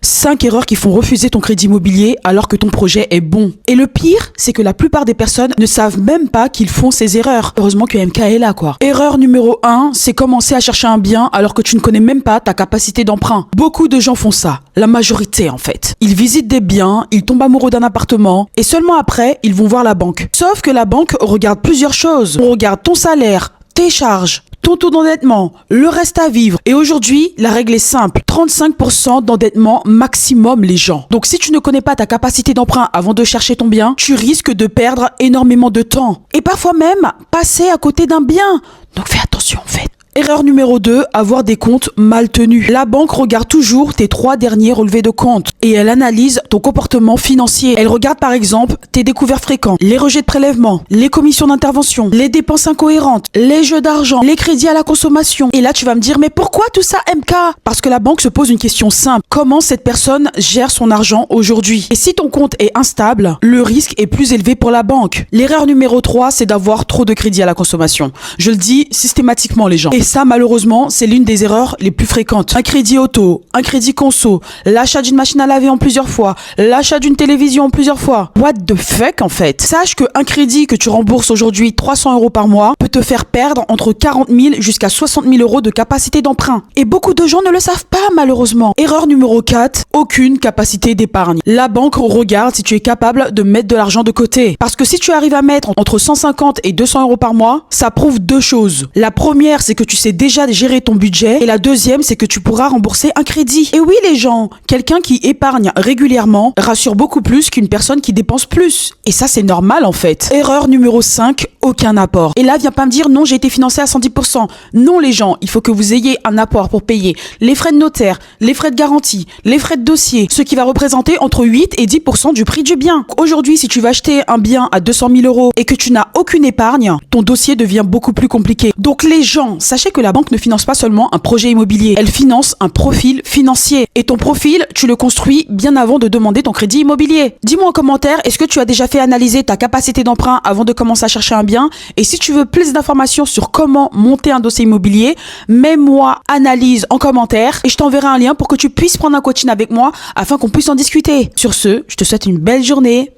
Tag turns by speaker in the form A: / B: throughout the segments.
A: 5 erreurs qui font refuser ton crédit immobilier alors que ton projet est bon. Et le pire, c'est que la plupart des personnes ne savent même pas qu'ils font ces erreurs. Heureusement que MK est là, quoi. Erreur numéro 1, c'est commencer à chercher un bien alors que tu ne connais même pas ta capacité d'emprunt. Beaucoup de gens font ça. La majorité, en fait. Ils visitent des biens, ils tombent amoureux d'un appartement et seulement après, ils vont voir la banque. Sauf que la banque regarde plusieurs choses. On regarde ton salaire, tes charges, ton taux d'endettement, le reste à vivre. Et aujourd'hui, la règle est simple. 35% d'endettement maximum, les gens. Donc si tu ne connais pas ta capacité d'emprunt avant de chercher ton bien, tu risques de perdre énormément de temps. Et parfois même, passer à côté d'un bien. Donc fais attention, en fait. Erreur numéro 2, avoir des comptes mal tenus. La banque regarde toujours tes 3 derniers relevés de compte et elle analyse ton comportement financier. Elle regarde par exemple tes découvertes fréquents, les rejets de prélèvement, les commissions d'intervention, les dépenses incohérentes, les jeux d'argent, les crédits à la consommation. Et là, tu vas me dire, mais pourquoi tout ça, MK? Parce que la banque se pose une question simple. Comment cette personne gère son argent aujourd'hui? Et si ton compte est instable, le risque est plus élevé pour la banque. L'erreur numéro 3, c'est d'avoir trop de crédits à la consommation. Je le dis systématiquement, les gens. Et ça, malheureusement, c'est l'une des erreurs les plus fréquentes. Un crédit auto, un crédit conso, l'achat d'une machine à laver en plusieurs fois, l'achat d'une télévision en plusieurs fois. What the fuck, en fait? Sache qu'un crédit que tu rembourses aujourd'hui 300 € par mois peut te faire perdre entre 40 000 jusqu'à 60 000 € de capacité d'emprunt. Et beaucoup de gens ne le savent pas, malheureusement. Erreur numéro 4, aucune capacité d'épargne. La banque regarde si tu es capable de mettre de l'argent de côté. Parce que si tu arrives à mettre entre 150 et 200 € par mois, ça prouve 2 choses. La première, c'est que tu sais déjà gérer ton budget et la deuxième, c'est que tu pourras rembourser un crédit. Et oui, les gens, quelqu'un qui épargne régulièrement rassure beaucoup plus qu'une personne qui dépense plus. Et ça, c'est normal en fait. Erreur numéro 5, aucun apport. Et là, viens pas me dire non, j'ai été financé à 110%. Non, les gens, il faut que vous ayez un apport pour payer les frais de notaire, les frais de garantie, les frais de dossier, ce qui va représenter entre 8 et 10% du prix du bien. Aujourd'hui, si tu vas acheter un bien à 200 000 € et que tu n'as aucune épargne, ton dossier devient beaucoup plus compliqué. Donc les gens, sachez que la banque ne finance pas seulement un projet immobilier, elle finance un profil financier. Et ton profil, tu le construis bien avant de demander ton crédit immobilier. Dis-moi en commentaire, est-ce que tu as déjà fait analyser ta capacité d'emprunt avant de commencer à chercher un bien? Et si tu veux plus d'informations sur comment monter un dossier immobilier, mets-moi analyse en commentaire et je t'enverrai un lien pour que tu puisses prendre un coaching avec moi afin qu'on puisse en discuter. Sur ce, je te souhaite une belle journée.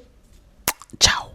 A: Ciao.